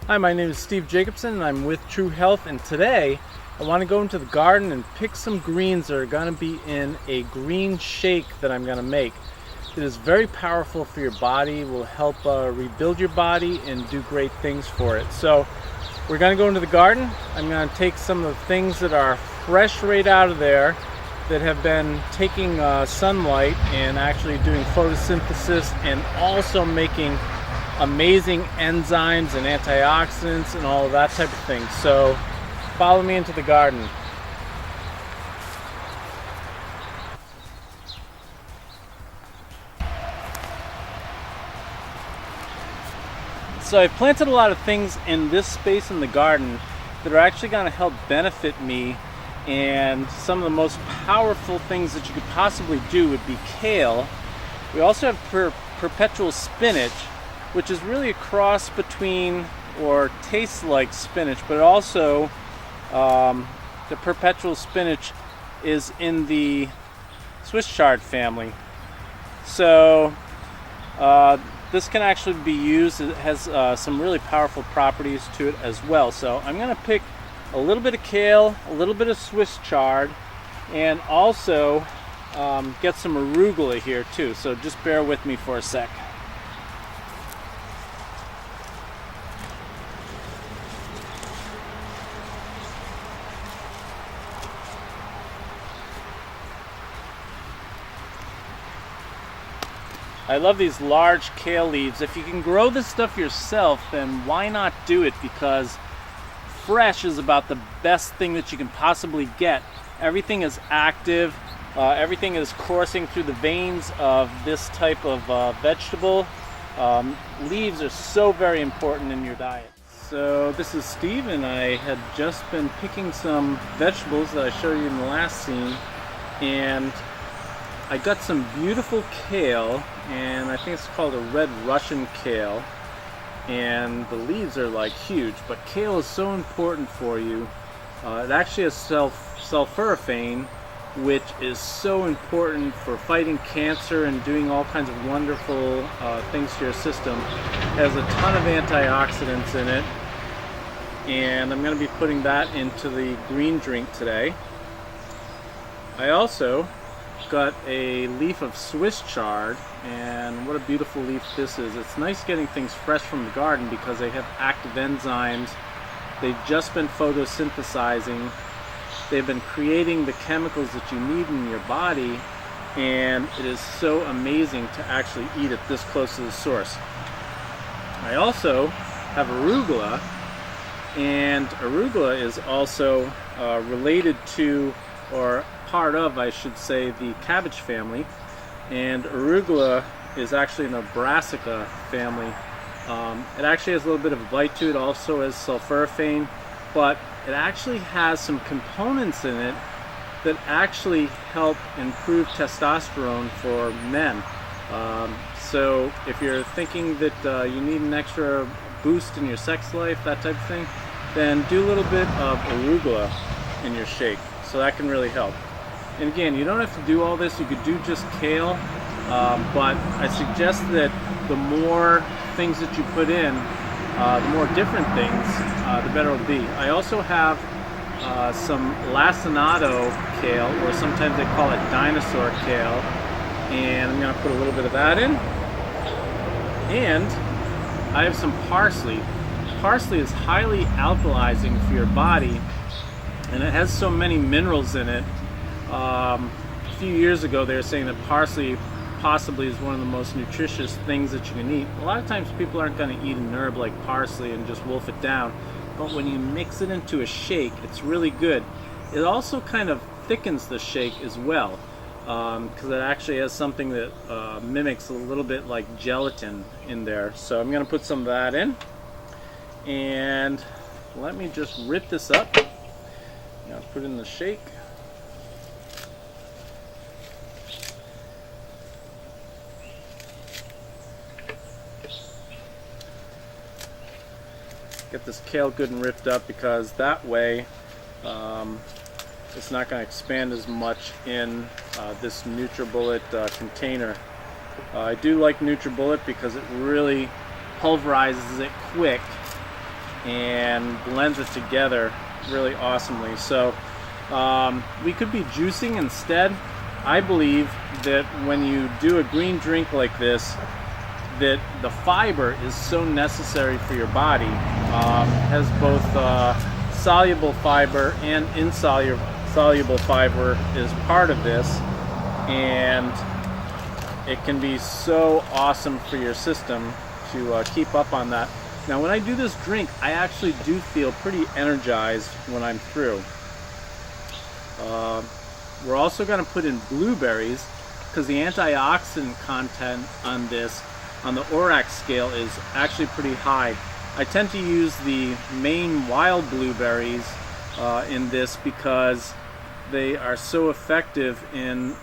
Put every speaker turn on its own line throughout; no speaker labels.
Hi, my name is Steve Jacobson and I'm with True Health, and today I want to go into the garden and pick some greens that are going to be in a green shake that I'm going to make. It is very powerful for your body, will help rebuild your body and do great things for it. So we're going to go into the garden. I'm going to take some of the things that are fresh right out of there that have been taking sunlight and actually doing photosynthesis and also making amazing enzymes and antioxidants and all of that type of thing. So follow me into the garden. So I've planted a lot of things in this space in the garden that are actually going to help benefit me, and some of the most powerful things that you could possibly do would be kale. We also have perpetual spinach, which is really a cross between, or tastes like spinach, but also the perpetual spinach is in the Swiss chard family. So this can actually be used. It has some really powerful properties to it as well. So I'm going to pick a little bit of kale, a little bit of Swiss chard, and also get some arugula here too. So just bear with me for a sec. I love these large kale leaves. If you can grow this stuff yourself, then why not do it? Because fresh is about the best thing that you can possibly get. Everything is active. Everything is coursing through the veins of this type of vegetable. Leaves are so very important in your diet. So this is Steve, and I had just been picking some vegetables that I showed you in the last scene, and I got some beautiful kale, and I think it's called a red Russian kale, and the leaves are like huge, but kale is so important for you. It actually has sulforaphane, which is so important for fighting cancer and doing all kinds of wonderful things to your system. It has a ton of antioxidants in it, and I'm going to be putting that into the green drink today. I also got a leaf of Swiss chard, and what a beautiful leaf this is. It's nice getting things fresh from the garden because they have active enzymes. They've just been photosynthesizing. They've been creating the chemicals that you need in your body, and it is so amazing to actually eat it this close to the source. I also have arugula, and arugula is also related to, or part of, I should say, the cabbage family, and arugula is actually in the brassica family. It actually has a little bit of a bite to it, also has sulforaphane, but it actually has some components in it that actually help improve testosterone for men. So if you're thinking that you need an extra boost in your sex life, that type of thing, then do a little bit of arugula in your shake. So that can really help. And again, you don't have to do all this. You could do just kale, but I suggest that the more things that you put in, the more different things, the better it'll be. I also have some lacinato kale, or sometimes they call it dinosaur kale, and I'm going to put a little bit of that in. And I have some parsley. Parsley is highly alkalizing for your body, and it has so many minerals in it. A few years ago they were saying that parsley possibly is one of the most nutritious things that you can eat. A lot of times people aren't going to eat an herb like parsley and just wolf it down, but when you mix it into a shake, it's really good. It also kind of thickens the shake as well, because it actually has something that mimics a little bit like gelatin in there. So I'm going to put some of that in, and let me just rip this up. Now put it in the shake. Get this kale good and ripped up, because that way it's not going to expand as much in this NutriBullet container. I do like NutriBullet because it really pulverizes it quick, and blends it together really awesomely. So we could be juicing instead. I believe that when you do a green drink like this, that the fiber is so necessary for your body. Has both soluble fiber and insoluble fiber is part of this, and it can be so awesome for your system to keep up on that. Now when I do this drink, I actually do feel pretty energized when I'm through. We're also going to put in blueberries because the antioxidant content on this, on the ORAC scale, is actually pretty high. I tend to use the Maine wild blueberries in this because they are so effective in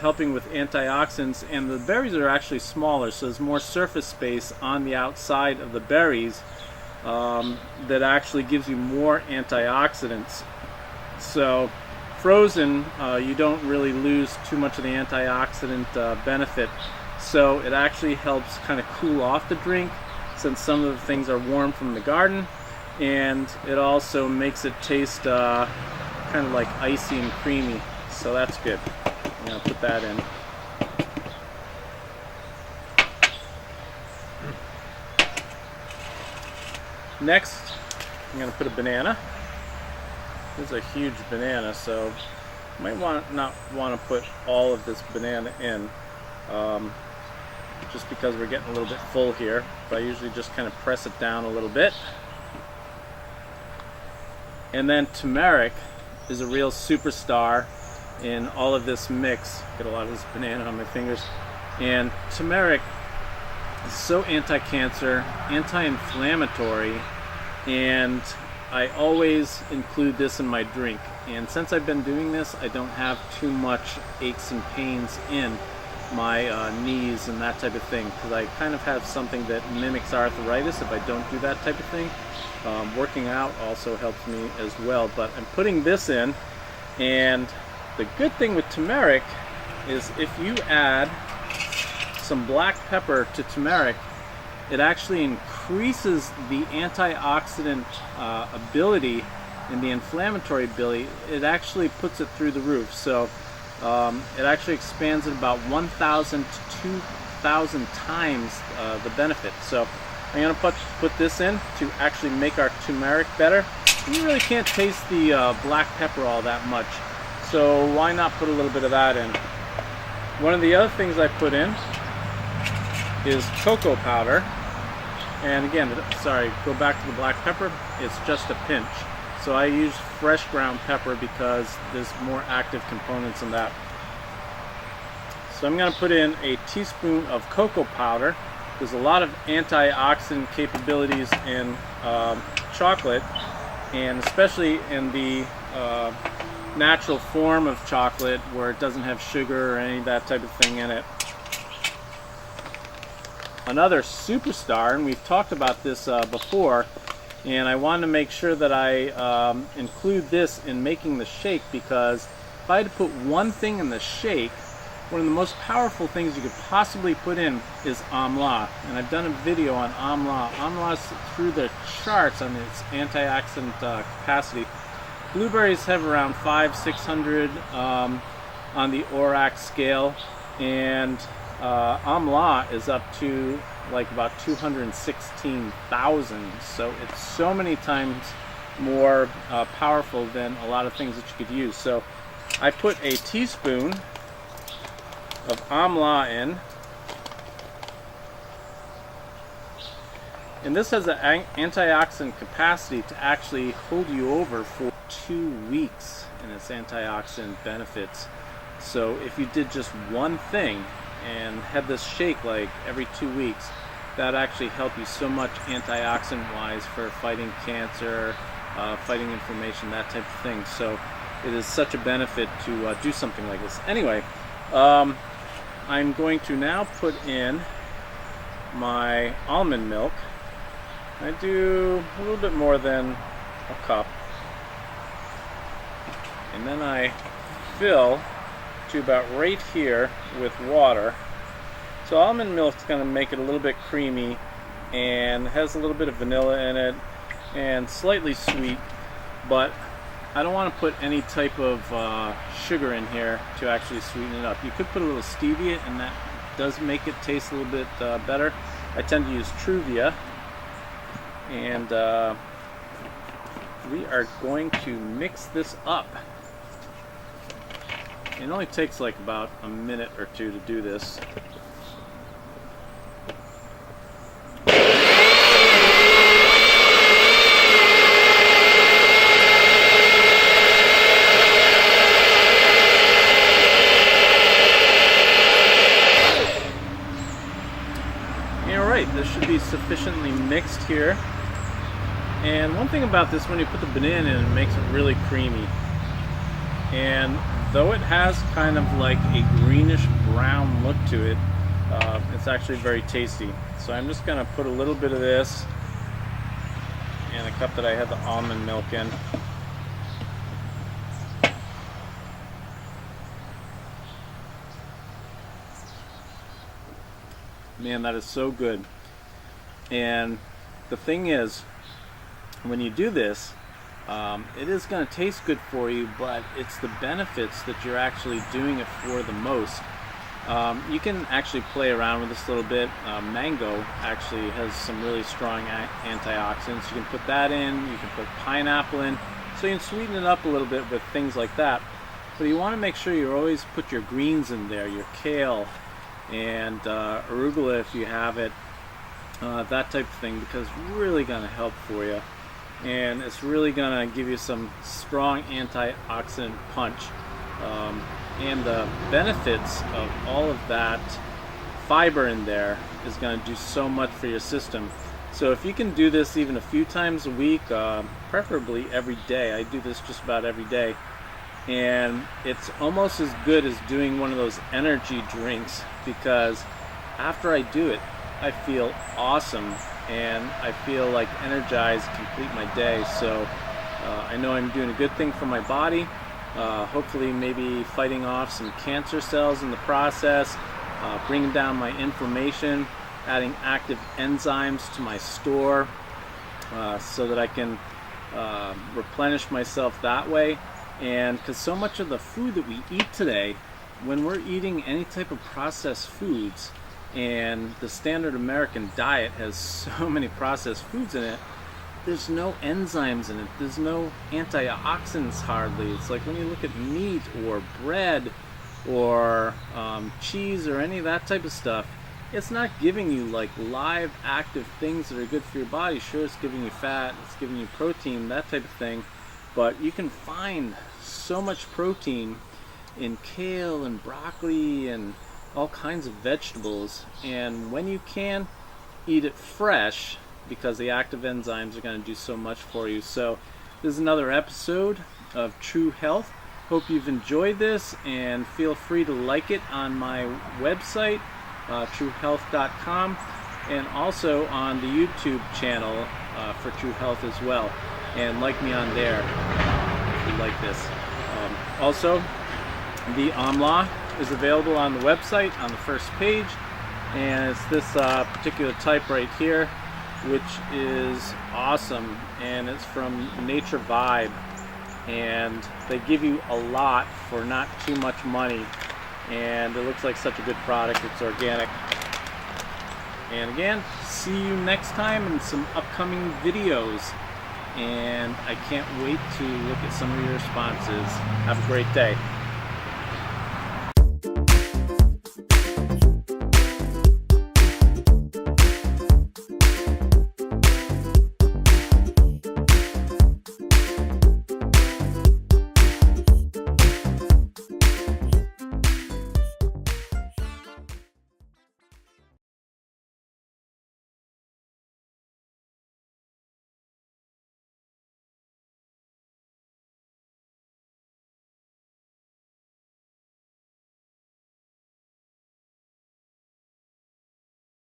helping with antioxidants, and the berries are actually smaller, so there's more surface space on the outside of the berries that actually gives you more antioxidants. So frozen, you don't really lose too much of the antioxidant benefit, so it actually helps kind of cool off the drink since some of the things are warm from the garden, and it also makes it taste kind of like icy and creamy, so that's good. I'm going to put that in. Next, I'm going to put a banana. This is a huge banana, so you might not want to put all of this banana in, just because we're getting a little bit full here. But I usually just kind of press it down a little bit. And then turmeric is a real superstar in all of this mix. Get a lot of this banana on my fingers. And turmeric is so anti-cancer, anti-inflammatory, and I always include this in my drink. And since I've been doing this, I don't have too much aches and pains in my knees and that type of thing, because I kind of have something that mimics arthritis if I don't do that type of thing. Working out also helps me as well, but I'm putting this in, and the good thing with turmeric is if you add some black pepper to turmeric, it actually increases the antioxidant ability and the inflammatory ability. It actually puts it through the roof. So it actually expands it about 1,000 to 2,000 times the benefit. So I'm going to put this in to actually make our turmeric better. You really can't taste the black pepper all that much, so why not put a little bit of that in? One of the other things I put in is cocoa powder. And again, sorry, go back to the black pepper, it's just a pinch. So I use fresh ground pepper because there's more active components in that. So I'm going to put in a teaspoon of cocoa powder. There's a lot of antioxidant capabilities in chocolate, and especially in the natural form of chocolate where it doesn't have sugar or any of that type of thing in it. Another superstar, and we've talked about this before, and I wanted to make sure that I include this in making the shake, because if I had to put one thing in the shake, one of the most powerful things you could possibly put in is amla. And I've done a video on amla. Amla is through the charts on its antioxidant capacity. Blueberries have around 500-600 on the ORAC scale, and amla is up to like about 216,000. So it's so many times more powerful than a lot of things that you could use. So I put a teaspoon of amla in, and this has an antioxidant capacity to actually hold you over for 2 weeks in its antioxidant benefits. So if you did just one thing and had this shake like every 2 weeks, that actually help you so much antioxidant wise for fighting cancer, fighting inflammation, that type of thing. So it is such a benefit to do something like this. Anyway, I'm going to now put in my almond milk. I do a little bit more than a cup, and then I fill to about right here with water. So almond milk is going to make it a little bit creamy and has a little bit of vanilla in it. and slightly sweet, but I don't want to put any type of sugar in here to actually sweeten it up. You could put a little stevia, and that does make it taste a little bit better. I tend to use Truvia, and we are going to mix this up. It only takes like about a minute or two to do this. Alright, this should be sufficiently mixed here. And one thing about this, when you put the banana in, it makes it really creamy. And though it has kind of like a greenish brown look to it, it's actually very tasty. So I'm just going to put a little bit of this in a cup that I had the almond milk in. Man, that is so good. And the thing is, when you do this, it is going to taste good for you, but it's the benefits that you're actually doing it for the most. You can actually play around with this a little bit. Mango actually has some really strong antioxidants. You can put that in, you can put pineapple in, so you can sweeten it up a little bit with things like that. But you want to make sure you always put your greens in there, your kale and arugula if you have it, that type of thing, because it's really going to help for you. And it's really going to give you some strong antioxidant punch. And the benefits of all of that fiber in there is going to do so much for your system. So if you can do this even a few times a week, preferably every day. I do this just about every day. And it's almost as good as doing one of those energy drinks, because after I do it, I feel awesome and I feel like energized to complete my day. So I know I'm doing a good thing for my body, hopefully maybe fighting off some cancer cells in the process, bringing down my inflammation, adding active enzymes to my store so that I can replenish myself that way. And because so much of the food that we eat today, when we're eating any type of processed foods, and the standard American diet has so many processed foods in it, there's no enzymes in it, there's no antioxidants hardly. It's like when you look at meat or bread or cheese or any of that type of stuff, it's not giving you like live active things that are good for your body. Sure, it's giving you fat, it's giving you protein, that type of thing, but you can find so much protein in kale and broccoli and all kinds of vegetables. And when you can, eat it fresh, because the active enzymes are going to do so much for you. So this is another episode of True Health. Hope you've enjoyed this, and feel free to like it on my website, truehealth.com, and also on the YouTube channel for True Health as well. And like me on there if you like this. Also, the Amla is available on the website on the first page, and it's this particular type right here, which is awesome, and it's from Nature Vibe, and they give you a lot for not too much money, and it looks like such a good product. It's organic. And again, see you next time in some upcoming videos, and I can't wait to look at some of your responses. Have a great day.